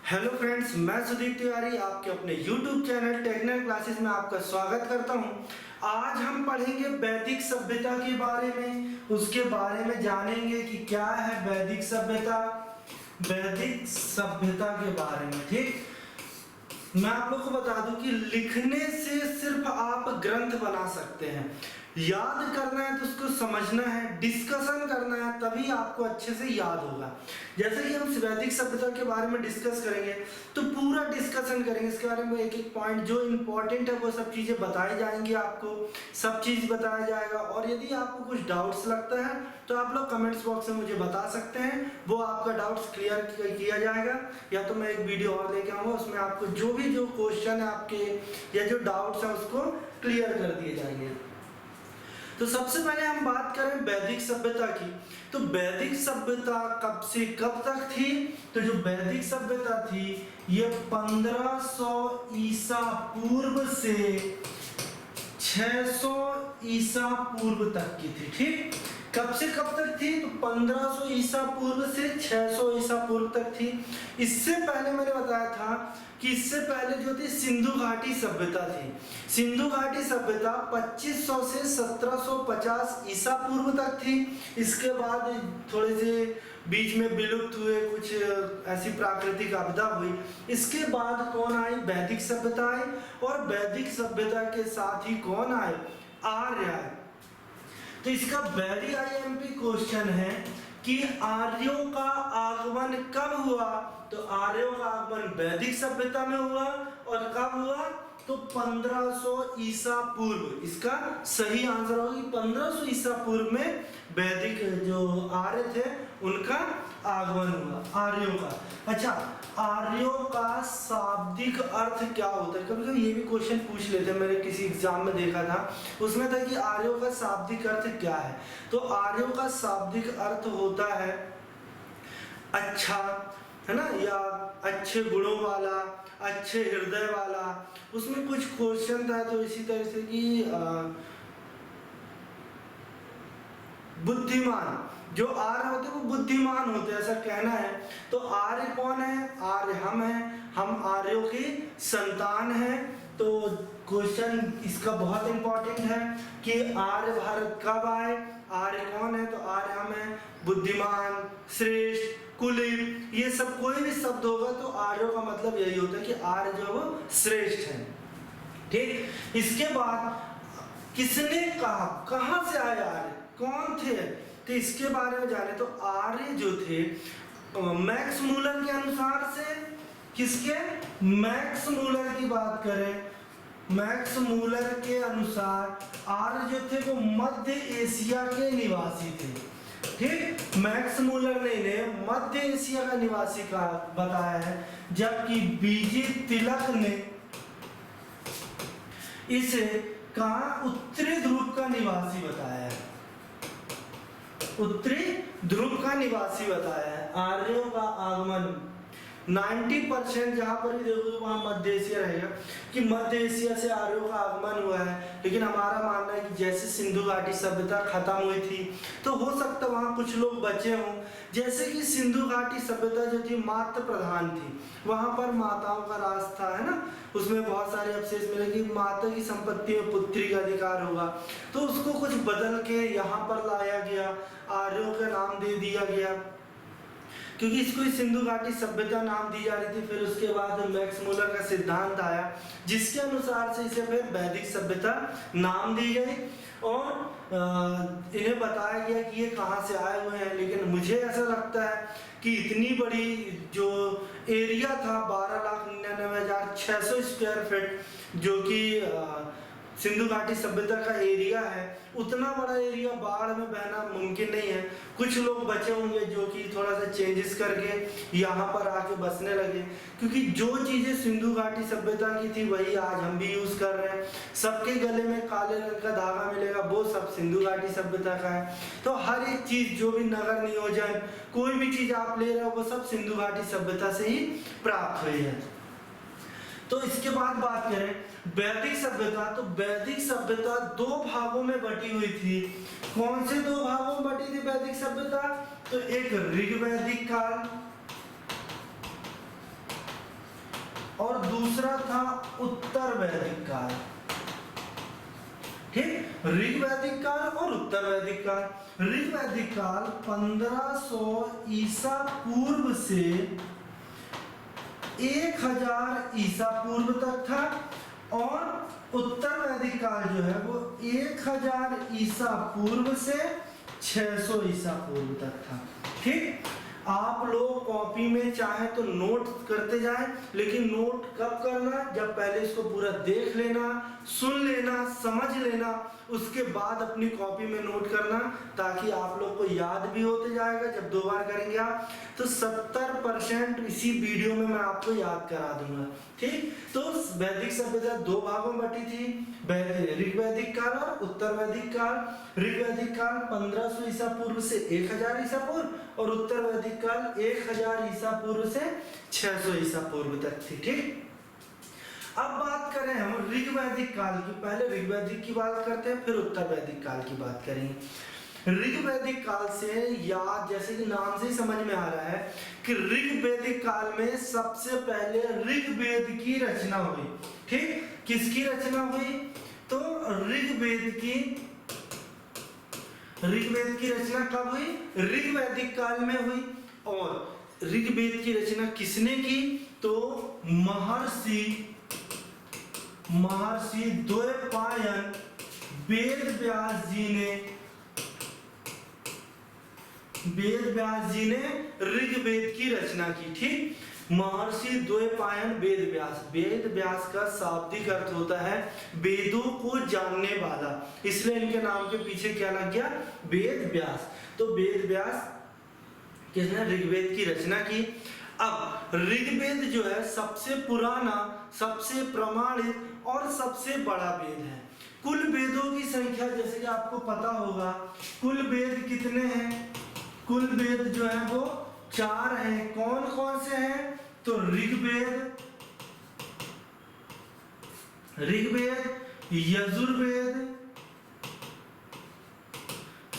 Hello friends, मैं सुदीप तिवारी आपके अपने YouTube चैनल टेक्निकल क्लासेस में आपका स्वागत करता हूं। आज हम पढ़ेंगे वैदिक सभ्यता के बारे में, उसके बारे में जानेंगे कि क्या है वैदिक सभ्यता, वैदिक सभ्यता के बारे में। ठीक, मैं आप लोग को बता दूं कि लिखने से सिर्फ आप ग्रंथ बना सकते हैं, याद करना है तो उसको समझना है, डिस्कशन करना है, तभी आपको अच्छे से याद होगा। जैसे कि हम वैदिक सभ्यता के बारे में डिस्कस करेंगे तो पूरा डिस्कशन करेंगे इसके बारे में, एक एक पॉइंट जो इम्पोर्टेंट है वो सब चीज़ें बताई जाएंगी, आपको सब चीज़ बताया जाएगा। और यदि आपको कुछ डाउट्स लगता है तो आप लोग कमेंट्स बॉक्स में मुझे बता सकते हैं, वो आपका डाउट्स क्लियर किया जाएगा। या तो मैं एक वीडियो और लेके आऊँगा, उसमें आपको जो क्वेश्चन है आपके या जो डाउट्स हैं उसको क्लियर कर दिए जाएंगे। तो सबसे पहले हम बात करें वैदिक सभ्यता की, तो वैदिक सभ्यता कब से कब तक थी? तो जो वैदिक सभ्यता थी ये 1500 ईसा पूर्व से 600 ईसा पूर्व तक की थी। ठीक, कब से कब तक थी? तो 1500 ईसा पूर्व से 600 ईसा पूर्व तक थी। इससे पहले मैंने बताया था कि इससे पहले जो थी सिंधु घाटी सभ्यता थी। सिंधु घाटी सभ्यता 2500 से 1750 ईसा पूर्व तक थी। इसके बाद थोड़े से बीच में विलुप्त हुए, कुछ ऐसी प्राकृतिक आपदा हुई। इसके बाद कौन आई? वैदिक सभ्यता आई। और वैदिक सभ्यता के साथ ही कौन आए? आर्य आए। तो इसका वेरी आईएमपी क्वेश्चन है कि आर्यों का आगमन कब हुआ? तो आर्यों का आगमन वैदिक सभ्यता में हुआ। और कब हुआ? तो 1500 ईसा पूर्व। इसका सही आंसर होगा कि 1500 ईसा पूर्व में वैदिक जो आर्य थे उनका आगमन हुआ, आर्यों का। अच्छा, आर्यों का शाब्दिक अर्थ क्या होता है? कभी कभी ये भी क्वेश्चन पूछ लेते हैं, मैंने किसी एग्जाम में देखा था, उसमें था कि आर्यों का शाब्दिक अर्थ क्या है। तो आर्यों का शाब्दिक अर्थ होता है अच्छा, है ना, या अच्छे गुणों वाला, अच्छे हृदय वाला। उसमें कुछ क्वेश्चन था तो इसी तरह से कि बुद्धिमान, जो आर्य होते हैं वो बुद्धिमान होते हैं, ऐसा कहना है। तो आर्य कौन है? आर्य हम हैं, हम आर्यों की संतान हैं। तो क्वेश्चन इसका बहुत इंपॉर्टेंट है कि आर्य भारत कब आए, आर्य कौन है? तो आर्य हम हैं, बुद्धिमान, श्रेष्ठ, कुलीन, ये सब कोई भी शब्द होगा तो आर्यों का मतलब यही होता है कि आर्य जो वो श्रेष्ठ है। ठीक, इसके बाद किसने कहा, कहां से आए आर्य, कौन थे? तो इसके बारे में जाने तो आर्य जो थे मैक्स मूलर के अनुसार से, किसके? मैक्स मूलर की बात करें, मैक्स मूलर के अनुसार आर्य जो थे वो मध्य एशिया के निवासी थे। ठीक, मैक्स मूलर ने इन्हें मध्य एशिया का निवासी का बताया है, जबकि बीजी तिलक ने इसे कहा उत्तरी ध्रुव का निवासी बताया है, उत्तरी ध्रुव का निवासी बताया है। आर्यों का आगमन 90% जहां पर भी देखोगे वहां मध्य एशिया रहेगा कि मध्य एशिया से आर्यों का आगमन हुआ है। लेकिन हमारा मानना है कि जैसे सिंधु घाटी सभ्यता खत्म हुई थी तो हो सकता वहां कुछ लोग बचे हों। जैसे कि सिंधु घाटी सभ्यता जो थी मातृ प्रधान थी, वहां पर माताओं का राज था, है ना, उसमें बहुत सारे अवशेष मिले कि माता की संपत्ति में पुत्री का अधिकार होगा। तो उसको कुछ बदल के यहाँ पर लाया गया, आर्यों का नाम दे दिया गया, क्योंकि इसको सिंधु घाटी सभ्यता नाम दी जा रही थी। फिर उसके बाद मैक्स मूलर का सिद्धांत आया जिसके अनुसार से इसे फिर वैदिक सभ्यता नाम दी गई और इन्हें बताया गया कि ये कहाँ से आए हुए हैं। लेकिन मुझे ऐसा लगता है कि इतनी बड़ी जो एरिया था 12,99,600 स्क्वायर फीट, जो कि सिंधु घाटी सभ्यता का एरिया है, उतना बड़ा एरिया बाढ़ में बहना मुमकिन नहीं है। कुछ लोग बचे होंगे जो कि थोड़ा सा चेंजेस करके यहाँ पर आके बसने लगे, क्योंकि जो चीज़ें सिंधु घाटी सभ्यता की थी वही आज हम भी यूज़ कर रहे हैं। सबके गले में काले रंग का धागा मिलेगा, वो सब सिंधु घाटी सभ्यता का है। तो हर एक चीज़, जो भी नगर नियोजन, कोई भी चीज़ आप ले रहे हो वो सब सिंधु घाटी सभ्यता से ही प्राप्त हुई है। तो इसके बाद बात करें वैदिक सभ्यता, तो वैदिक सभ्यता दो भागों में बटी हुई थी। कौन से दो भागों में बटी थी वैदिक सभ्यता? तो एक ऋग्वैदिक काल और दूसरा था उत्तर वैदिक काल। ठीक, ऋग वैदिक काल और उत्तर वैदिक काल। ऋग वैदिक काल 1500 ईसा पूर्व से 1000 ईसा पूर्व तक था, और उत्तर वैदिक काल जो है वो 1000 ईसा पूर्व से 600 ईसा पूर्व तक था। ठीक, आप लोग कॉपी में चाहे तो नोट करते जाएं, लेकिन नोट कब करना, जब पहले इसको पूरा देख लेना, सुन लेना, समझ लेना, उसके बाद अपनी कॉपी में नोट करना, ताकि आप लोग को याद भी होते जाएगा। जब 2 बार करेंगे आप तो 70% इसी वीडियो में मैं आपको याद करा दूंगा। ठीक, तो वैदिक सभ्यता 2 भागों में बटी थी, ऋग वैदिक काल और उत्तर वैदिक काल। ऋग वैदिक काल 1500 ईसा पूर्व से 1000 ईसा पूर्व, और उत्तर वैदिक काल 1000 ईसा पूर्व से 600 ईसा पूर्व तक थी। ठीक, अब बात करें हम ऋग वैदिक काल की। पहले ऋग वैदिक की बात करते हैं, फिर उत्तर वैदिक काल की बात करेंगे। ऋग वैदिक काल से, या जैसे कि नाम से ही समझ में आ रहा है कि ऋग वैदिक काल में सबसे पहले ऋग्वेद की रचना हुई। ठीक, किसकी रचना हुई, तो ऋग्वेद की रचना कब हुई, ऋग वैदिक काल में हुई। और ऋग्वेद की रचना किसने की, तो महर्षि द्वैपायन वेद व्यास जी ने ऋग्वेद की रचना की। ठीक, महर्षि द्वैपायन वेद व्यास का शाब्दिक अर्थ होता है वेदों को जानने वाला, इसलिए इनके नाम के पीछे क्या लग गया, वेद व्यास। तो वेद व्यास किसने ऋग्वेद की रचना की। अब ऋग्वेद जो है सबसे पुराना, सबसे प्रमाणित और सबसे बड़ा वेद है। कुल वेदों की संख्या जैसे कि आपको पता होगा, कुल वेद कितने हैं, कुल वेद जो है वो 4 हैं। कौन कौन से हैं, तो ऋग्वेद, यजुर्वेद,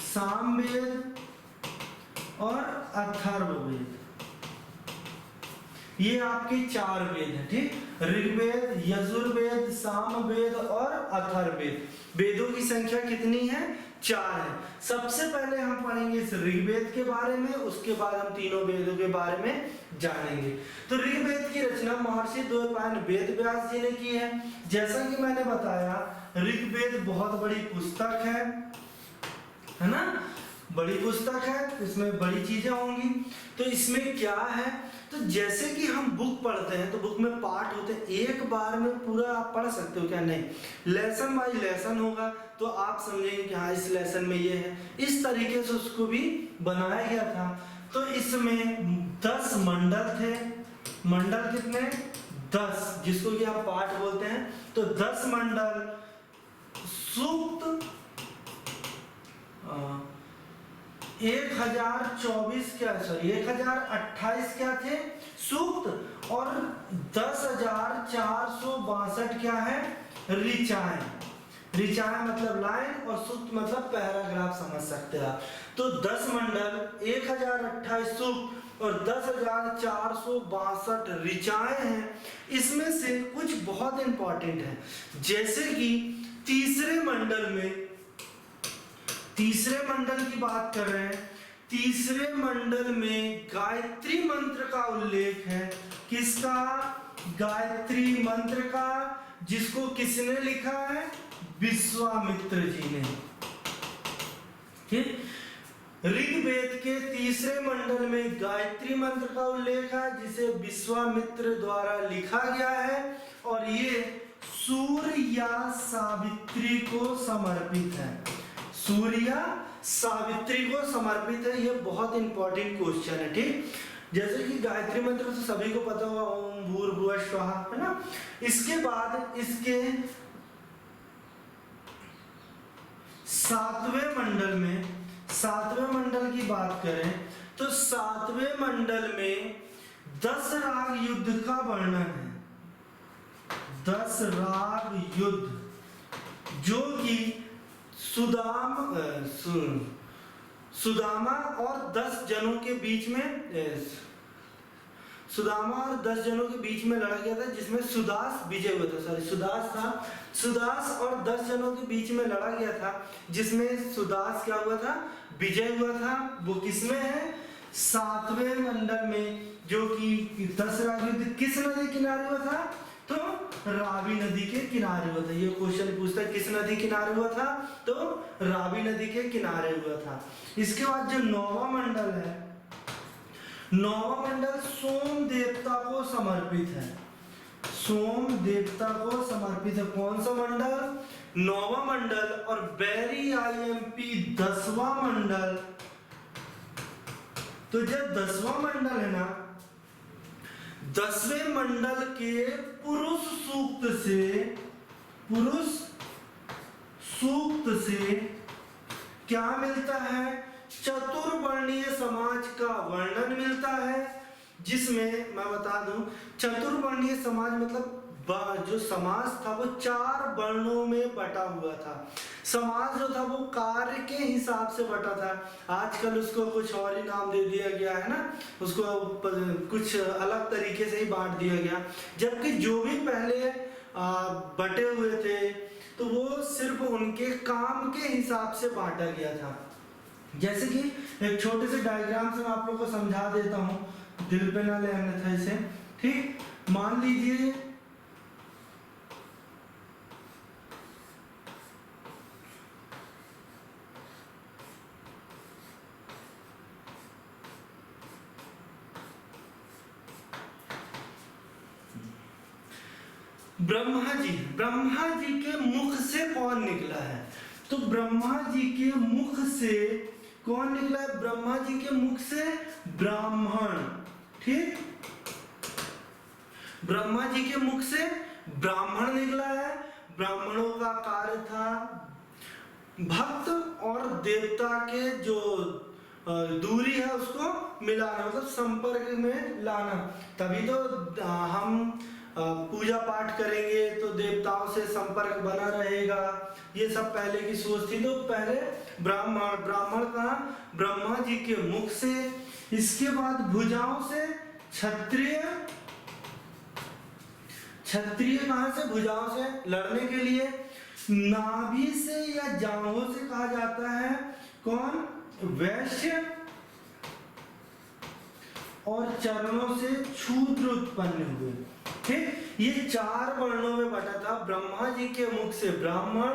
सामवेद और अथर्ववेद, ये आपके 4 वेद हैं। ठीक, ऋग्वेद, यजुर्वेद, सामवेद और अथर्ववेद। वेदों की संख्या कितनी है, 4 है। सबसे पहले हम पढ़ेंगे इस ऋग्वेद के बारे में, उसके बाद हम तीनों वेदों के बारे में जानेंगे। तो ऋग्वेद की रचना महर्षि द्वैपायन वेद व्यास जी ने की है। जैसा कि मैंने बताया, ऋग्वेद बहुत बड़ी पुस्तक है ना, बड़ी पुस्तक है, इसमें बड़ी चीजें होंगी। तो इसमें क्या है, तो जैसे कि हम बुक पढ़ते हैं तो बुक में पार्ट होते हैं, एक बार में पूरा आप पढ़ सकते हो क्या, नहीं, लेसन बाय लेसन होगा, तो आप समझेंगे कि हाँ इस लेसन में ये है। इस तरीके से उसको भी बनाया गया था। तो इसमें 10 मंडल थे। मंडल कितने, 10, जिसको कि आप पाठ बोलते हैं। तो 10 मंडल, सूक्त 1028 क्या थे, सूक्त, और 10,462 क्या है, ऋचाएं। मतलब लाइन, और सूक्त मतलब पैराग्राफ, समझ सकते हैं आप। तो 10 मंडल, 1028 सूक्त और 10,462 ऋचाएं हैं। इसमें से कुछ बहुत इंपॉर्टेंट है, जैसे कि तीसरे मंडल की बात कर रहे हैं। तीसरे मंडल में गायत्री मंत्र का उल्लेख है। किसका, गायत्री मंत्र का, जिसको किसने लिखा है, विश्वामित्र जी ने। ठीक, ऋग्वेद के तीसरे मंडल में गायत्री मंत्र का उल्लेख है, जिसे विश्वामित्र द्वारा लिखा गया है, और ये सूर्य या सावित्री को समर्पित है। सूर्य सावित्री को समर्पित है। ये बहुत इंपॉर्टेंट क्वेश्चन है। ठीक, जैसे कि गायत्री मंत्र तो सभी को पता होगा, ओम भूर्भुवः स्वः, है ना। इसके बाद इसके 7वें मंडल की बात करें तो 7वें मंडल में 10 राग युद्ध का वर्णन है। 10 राग युद्ध, जो कि सुदामा और 10 जनों के बीच में, सुदामा और 10 जनों के बीच में लड़ा गया था, जिसमें सुदास विजय हुआ था। सॉरी, सुदास था। सुदास और 10 जनों के बीच में लड़ा गया था, जिसमें सुदास क्या हुआ था, विजय हुआ था। वो किसमें है, 7वें मंडल में, जो कि 10 युद्ध किस नदी किनारे हुआ था, तो रावी नदी के किनारे हुआ था। ये क्वेश्चन पूछता है किस नदी किनारे हुआ था, तो रावी नदी के किनारे हुआ था। इसके बाद जो 9वां मंडल है, 9वां मंडल सोम देवता को समर्पित है। सोम देवता को समर्पित है। कौन सा मंडल, 9वां मंडल। और बैरी IMP 10वां मंडल। तो जब 10वां मंडल है ना, 10वें मंडल के पुरुष सूक्त से क्या मिलता है, चतुर्वर्णीय समाज का वर्णन मिलता है। जिसमें मैं बता दूं, चतुर्वर्णीय समाज मतलब जो समाज था वो 4 वर्णों में बटा हुआ था। समाज जो था वो कार्य के हिसाब से बटा था। आजकल उसको कुछ और ही नाम दे दिया गया है ना, उसको कुछ अलग तरीके से ही बांट दिया गया। जबकि जो भी पहले बटे हुए थे तो वो सिर्फ उनके काम के हिसाब से बांटा गया था। जैसे कि एक छोटे से डायग्राम से मैं आप लोगों को समझा देता हूँ, दिल पे ना ले अन्यथा इसे। ठीक, मान लीजिए ब्रह्मा जी के मुख से कौन निकला है, तो ब्रह्मा जी के मुख से कौन निकला है, ब्रह्मा जी के मुख से ब्राह्मण। ठीक, ब्रह्मा जी के मुख से ब्राह्मण निकला है। ब्राह्मणों का कार्य था भक्त और देवता के जो दूरी है उसको मिलाना, मतलब संपर्क में लाना। तभी तो हम पूजा पाठ करेंगे तो देवताओं से संपर्क बना रहेगा। ये सब पहले की सोच थी। तो पहले ब्राह्मण का ब्रह्मा जी के मुख से, इसके बाद भुजाओं से क्षत्रिय कहां से, भुजाओं से लड़ने के लिए। नाभि से या जांघों से कहा जाता है कौन, वैश्य। और चरणों से शूद्र उत्पन्न हुए। ठीक, ये 4 वर्णों में बटा था। ब्रह्मा जी के मुख से ब्राह्मण,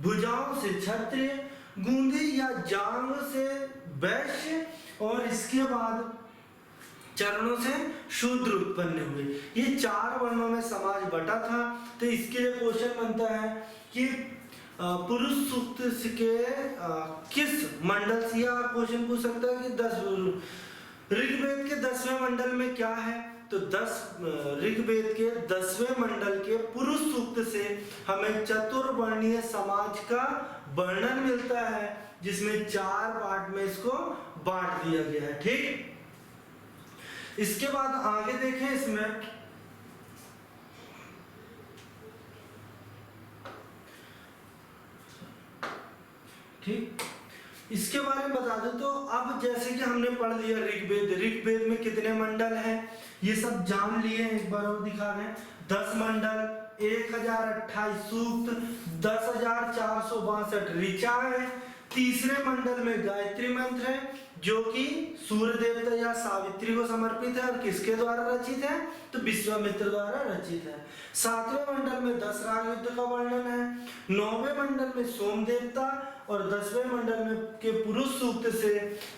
भुजाओं से क्षत्रिय, गूंदी या जांघ से वैश्य, और इसके बाद चरणों से शूद्र उत्पन्न हुए। ये 4 वर्णों में समाज बटा था। तो इसके लिए क्वेश्चन बनता है कि पुरुष सूक्त के किस मंडल से, या क्वेश्चन पूछ सकता है कि ऋग्वेद के 10वें मंडल में क्या है, तो ऋग्वेद के 10वें मंडल के पुरुष सूक्त से हमें चतुर्वर्णीय समाज का वर्णन मिलता है, जिसमें 4 पार्ट में इसको बांट दिया गया है। ठीक, इसके बाद आगे देखें इसमें, ठीक, इसके बारे में बता दूं तो अब जैसे कि हमने पढ़ लिया ऋग्वेद में कितने मंडल हैं ये सब जान लिए। एक बार और दिखा दें, 10 मंडल, 1028 सूक्त, 10,462 ऋचाएं। तीसरे मंडल में गायत्री मंत्र है, जो कि सूर्य देवता या सावित्री को समर्पित है और किसके द्वारा रचित है, तो विश्वामित्र द्वारा रचित है। 7वें मंडल में 10 राग युद्ध का वर्णन है। 9वें मंडल में सोम देवता, और 10वें मंडल में के पुरुष सूक्त से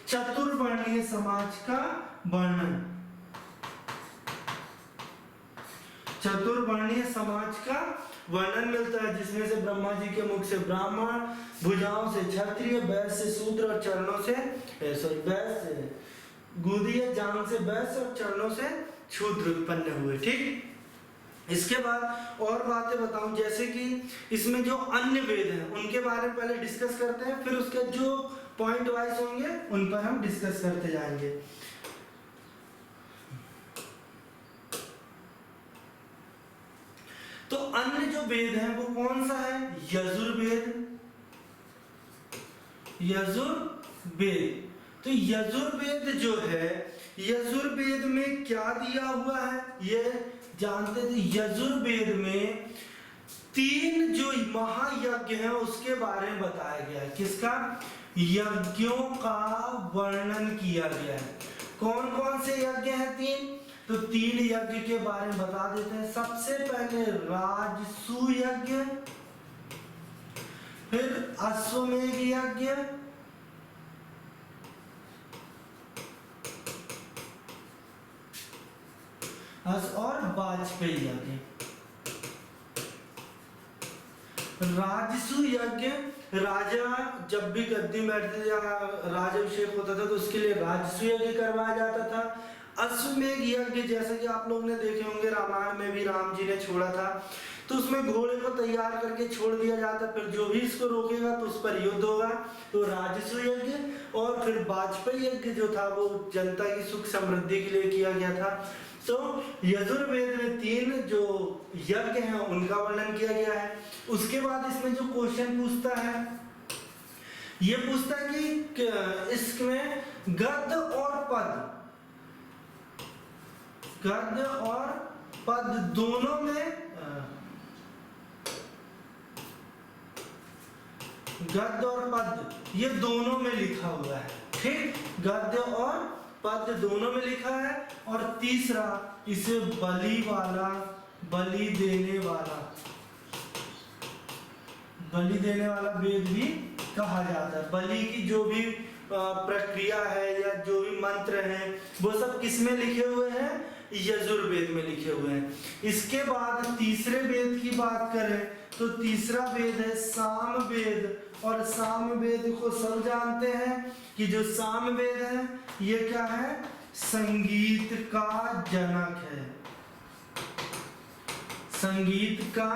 चतुर्वर्णीय समाज का वर्णन, चतुर्वर्णीय समाज का वर्णन मिलता है, जिसमें से ब्रह्मा जी के मुख से ब्राह्मण, भुजाओं से क्षत्रिय, बैस से शूद्र और चरणों से गूदी या जांघ से बैस और चरणों से शूद्र उत्पन्न हुए। ठीक, इसके बाद और बातें बताऊं, जैसे कि इसमें जो अन्य वेद हैं उनके बारे में पहले डिस्कस करते हैं, फिर उसके जो पॉइंट वाइज होंगे उन पर हम डिस्कस करते जाएंगे। तो अन्य जो वेद है वो कौन सा है, यजुर्वेद। यजुर्वेद, तो यजुर्वेद जो है यजुर्वेद में क्या दिया हुआ है ये जानते थे। यजुर्वेद में 3 जो महायज्ञ हैं उसके बारे में बताया गया है। किसका? यज्ञों का वर्णन किया गया है। कौन कौन से यज्ञ हैं? 3। तो 3 यज्ञ के बारे में बता देते हैं। सबसे पहले राजसूय यज्ञ, फिर अश्वमेध यज्ञ, और वाजपेयी यज्ञ। राजसूय यज्ञ, राजा जब भी गद्दी में बैठते थे या राज्याभिषेक होता था तो उसके लिए राजसूय यज्ञ करवाया जाता था। अश्वमेध यज्ञ जैसा कि आप लोग ने देखे होंगे रामायण में भी राम जी ने छोड़ा था, तो उसमें घोड़े को तैयार करके छोड़ दिया जाता, फिर जो भी इसको रोकेगा तो उस पर युद्ध होगा, तो राजसूय यज्ञ। और फिर वाजपेयी यज्ञ जो था वो जनता की सुख समृद्धि के लिए किया गया था। तो यजुर्वेद में 3 जो यज्ञ हैं उनका वर्णन किया गया है। उसके बाद इसमें जो क्वेश्चन पूछता है, ये पूछता है कि इसमें गद्य और पद, गद्य और पद दोनों में, गद्य और पद ये दोनों में लिखा हुआ है। ठीक, गद्य और पद दोनों में लिखा है। और तीसरा, इसे बलि वाला, बलि देने वाला वेद भी कहा जाता है। बलि की जो भी प्रक्रिया है या जो भी मंत्र हैं वो सब किस में लिखे हुए हैं? यजुर्वेद में लिखे हुए हैं। इसके बाद तीसरे वेद की बात करें तो तीसरा वेद है सामवेद। और सामवेद को सब जानते हैं कि जो सामवेद है ये क्या है? संगीत का जनक है। संगीत का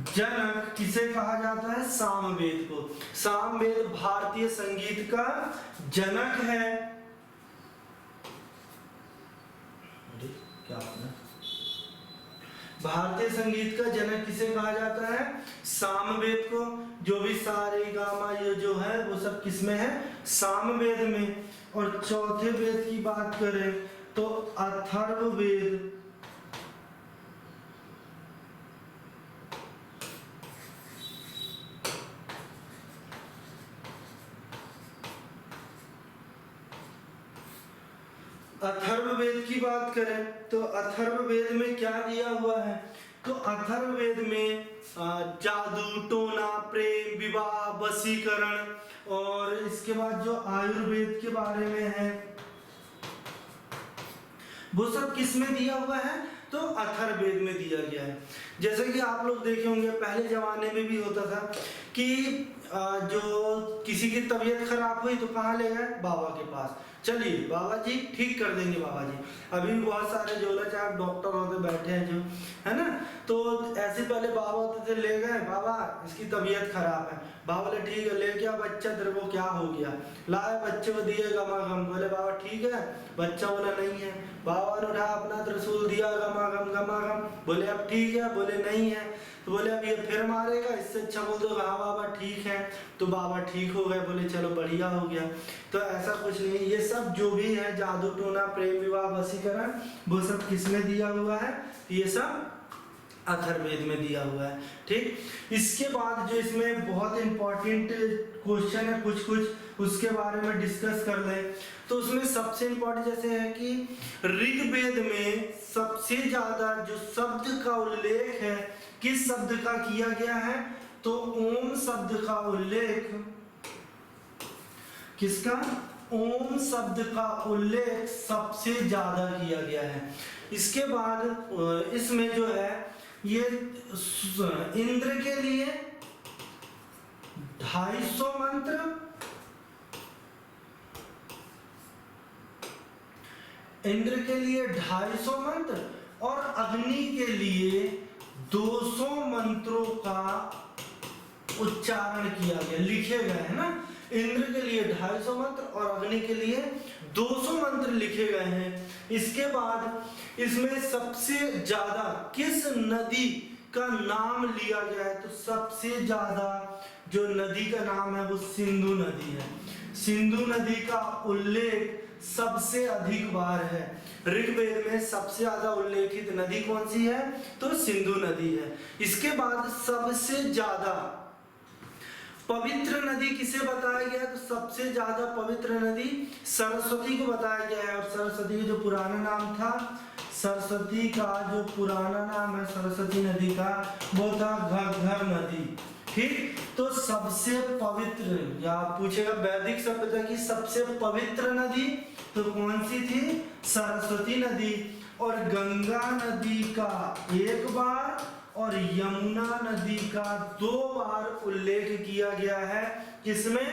जनक किसे कहा जाता है? सामवेद को। सामवेद भारतीय संगीत का जनक है। क्या भारतीय संगीत का जनक किसे कहा जाता है? सामवेद को। जो भी सारे गामा ये जो है वो सब किसमें है? सामवेद में। और चौथे वेद की बात करें तो अथर्ववेद। अथर्ववेद की बात करें तो अथर्ववेद में क्या दिया हुआ है? तो अथर्ववेद में जादू, टोना, प्रेम, विवाह, वशीकरण, और इसके बाद जो आयुर्वेद के बारे में है वो सब किस में दिया हुआ है? तो अथर्ववेद में दिया गया है। जैसे कि आप लोग देखे होंगे पहले जमाने में भी होता था कि जो किसी की तबीयत खराब हुई तो कहाँ ले गए? बाबा के पास। चलिए बाबा जी ठीक कर देंगे बाबा जी। अभी भी बहुत सारे जोला चाहे डॉक्टर होते बैठे हैं जो, है ना, तो ऐसे पहले बाबा होते थे, ले गए, बाबा इसकी तबीयत खराब है। बाबा बोले ठीक है, ले गया बच्चा, तेरे को क्या हो गया? लाए बच्चे को दिए गमागम। बोले बाबा ठीक है? बच्चा बोला नहीं है। बाबा ने उठा अपना त्रिशूल दिया, गमागम। बोले अब ठीक है? बोले नहीं है। तो बोले अब ये फिर मारेगा, इससे अच्छा बोल दो हाँ बाबा ठीक है। तो बाबा ठीक हो गए। बोले चलो बढ़िया हो गया। तो ऐसा कुछ नहीं, ये सब जो भी है जादू, टोना, प्रेम, विवाह, वशीकरण, वो सब किसमें दिया हुआ है? ये सब अथर्ववेद में दिया हुआ है। ठीक, इसके बाद जो इसमें बहुत इंपॉर्टेंट क्वेश्चन है कुछ उसके बारे में डिस्कस कर ले। तो उसमें सबसे इंपॉर्टेंट जैसे है कि ऋग्वेद में सबसे ज्यादा जो शब्द का उल्लेख है किस शब्द का किया गया है? तो ओम शब्द का उल्लेख। किसका? ओम शब्द का उल्लेख सबसे ज्यादा किया गया है। इसके बाद इसमें जो है ये इंद्र के लिए 250 मंत्र, इंद्र के लिए 250 मंत्र और अग्नि के लिए 200 मंत्रों का उच्चारण किया गया, लिखे गए है ना। इंद्र के लिए 250 मंत्र और अग्नि के लिए 200 मंत्र लिखे गए हैं। इसके बाद इसमें सबसे ज्यादा किस नदी का नाम लिया गया है? तो सबसे ज्यादा जो नदी का नाम है वो सिंधु नदी है। सिंधु नदी का उल्लेख सबसे अधिक बार है। ऋग्वेद में सबसे ज्यादा उल्लेखित नदी कौन सी है? तो सिंधु नदी है। इसके बाद सबसे ज्यादा पवित्र नदी किसे बताया गया? तो सबसे ज्यादा पवित्र नदी सरस्वती को बताया गया है। और सरस्वती का जो पुराना नाम था, सरस्वती का जो पुराना नाम है सरस्वती नदी का, वो था घग्गर नदी। ठीक, तो सबसे पवित्र, या पूछेगा वैदिक सभ्यता की सबसे पवित्र नदी तो कौन सी थी? सरस्वती नदी। और गंगा नदी का एक बार और यमुना नदी का 2 बार उल्लेख किया गया है। किसमें?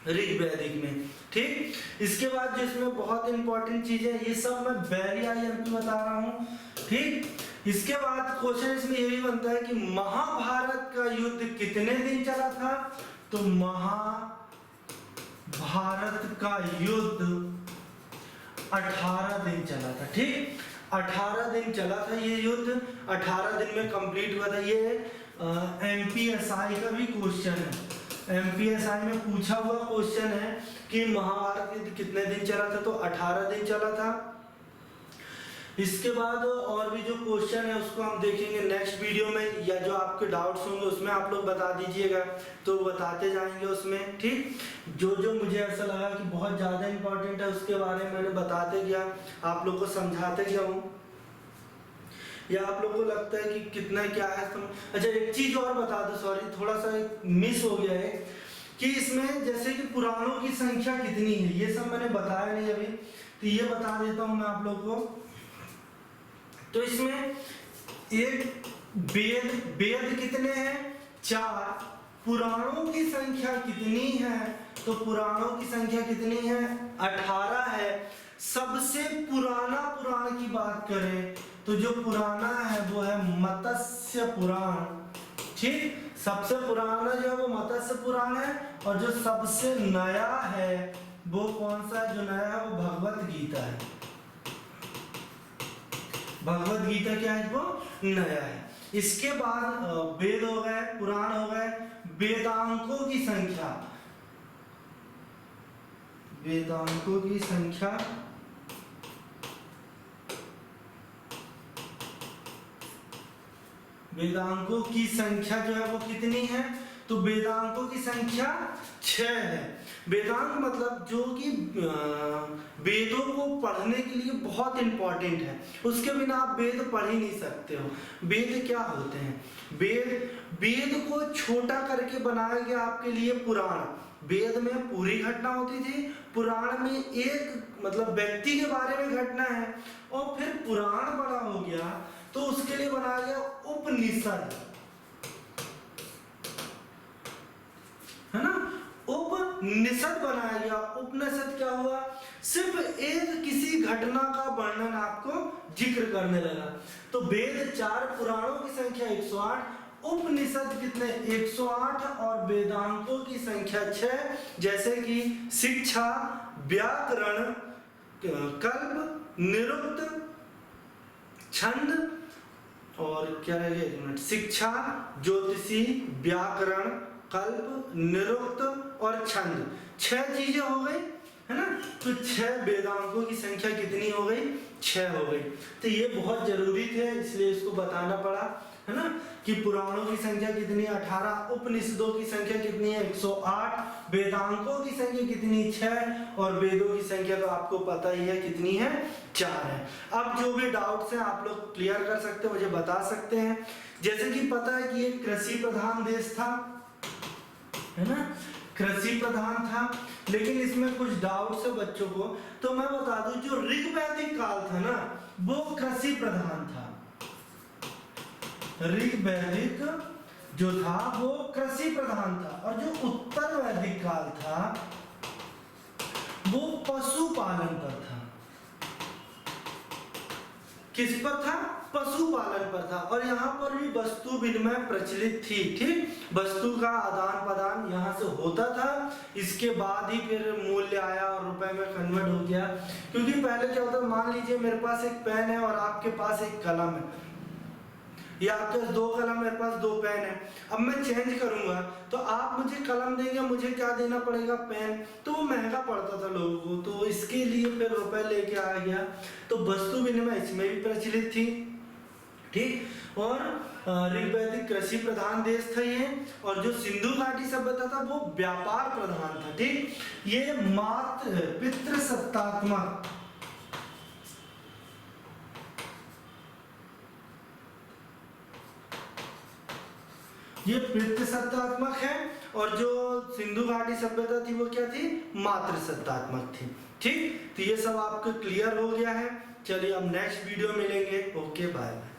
ऋग्वैदिक में। ठीक, इसके बाद जो इसमें बहुत इंपॉर्टेंट चीज है, ये सब मैं बैरिया बता रहा हूँ। ठीक, इसके बाद क्वेश्चन इसमें यही बनता है कि महाभारत का युद्ध कितने दिन चला था? तो महाभारत का युद्ध 18 दिन चला था। ठीक, 18 दिन चला था ये युद्ध, 18 दिन में कंप्लीट हुआ था। ये एमपीएसआई का भी क्वेश्चन है। एमपीएसआई में पूछा हुआ क्वेश्चन है कि महाभारत कितने दिन चला था? तो 18 दिन चला था। इसके बाद और भी जो क्वेश्चन है उसको हम देखेंगे नेक्स्ट वीडियो में, या जो आपके डाउट्स होंगे उसमें आप लोग बता दीजिएगा, तो बताते जाएंगे उसमें। ठीक, जो जो मुझे ऐसा लगा कि बहुत ज़्यादा इंपॉर्टेंट है उसके बारे में मैंने बताते गया, आप लोग को समझाते गया हूँ। या आप लोग को लगता है कि कितना क्या है? अच्छा, एक चीज़ और बता दो, सॉरी थोड़ा सा मिस हो गया है कि इसमें जैसे कि पुराणों की संख्या कितनी है, ये सब मैंने बताया नहीं अभी, तो ये बता देता हूँ मैं आप लोग को। तो इसमें एक वेद कितने हैं? 4। पुराणों की संख्या कितनी है? तो पुराणों की संख्या कितनी है? 18 है। सबसे पुराना पुराण की बात करें तो जो पुराना है वो है मत्स्य पुराण। ठीक, सबसे पुराना जो है वो मत्स्य पुराण है। और जो सबसे नया है वो कौन सा है? जो नया है वो भगवत गीता है। भगवत गीता क्या है? वो नया है। इसके बाद वेद हो गए, पुराण हो गए। वेदांकों की संख्या, वेदांकों की संख्या वेदांकों की संख्या जो है वो कितनी है? तो वेदांकों की संख्या 6 है। वेदांत मतलब जो कि वेदों को पढ़ने के लिए बहुत इंपॉर्टेंट है, उसके बिना आप वेद पढ़ ही नहीं सकते हो। वेद क्या होते हैं? वेद को छोटा करके बनाया गया आपके लिए पुराण। वेद में पूरी घटना होती थी, पुराण में एक मतलब व्यक्ति के बारे में घटना है, और फिर पुराण बड़ा हो गया तो उसके लिए बनाया गया उपनिषद, है ना? उपनिषद बनाया गया। उपनिषद क्या हुआ? सिर्फ एक किसी घटना का वर्णन आपको जिक्र करने लगा। तो वेद 4, पुराणों की संख्या 108, उपनिषद कितने? 108, और वेदांतों की संख्या 6, जैसे कि शिक्षा, व्याकरण, कल्प, निरुक्त, छंद, और क्या रह गया? एक मिनट, शिक्षा, ज्योतिषी, व्याकरण, कल्प, निरुक्त और छंद। 6 चीजें हो गई, है ना? तो 6 वेदांतों की संख्या कितनी हो गई? 6 हो गई। तो ये बहुत जरूरी थे, इसलिए इसको बताना पड़ा, है ना? कि पुराणों की संख्या कितनी? 18, उपनिषदों की संख्या कितनी है? 108, वेदांतों की संख्या कितनी? 6, और वेदों की संख्या तो आपको पता ही है कितनी है? 4 है। अब जो भी डाउट्स हैं आप लोग क्लियर कर सकते हैं, मुझे बता सकते हैं। जैसे कि पता है कि ये कृषि प्रधान देश था, है ना? कृषि प्रधान था, लेकिन इसमें कुछ डाउट्स है बच्चों को, तो मैं बता दूं जो ऋग्वैदिक काल था ना वो कृषि प्रधान था। ऋग्वैदिक जो था वो कृषि प्रधान था, और जो उत्तर वैदिक काल था वो पशुपालन पर था। किस पर था? पशुपालन पर था। और यहाँ पर भी वस्तु विनिमय प्रचलित थी। ठीक, वस्तु का आदान प्रदान यहाँ से होता था, इसके बाद ही फिर मूल्य आया और रुपए में कन्वर्ट हो गया। क्योंकि पहले क्या होता, मान लीजिए मेरे पास एक पेन है और आपके पास एक कलम है, ये आपके पास 2 कलम, मेरे पास 2 पेन है। अब मैं चेंज करूंगा तो आप मुझे कलम देंगे, मुझे क्या देना पड़ेगा, पेन। तो वो महंगा पड़ता था लोगों को, तो इसके लिए फिर रुपए लेके आ गया। तो वस्तु विनिमय इसमें भी प्रचलित थी, ठीक। और ऋग्वैदिक कृषि प्रधान देश था ये, और जो सिंधु घाटी सभ्यता था वो व्यापार प्रधान था, ठीक। ये पितृसत्तात्मक, ये पितृसत्तात्मक है, और जो सिंधु घाटी सभ्यता थी वो क्या थी, मातृसत्तात्मक थी, ठीक। तो ये सब आपको क्लियर हो गया है। चलिए अब नेक्स्ट वीडियो मिलेंगे। Okay bye bye.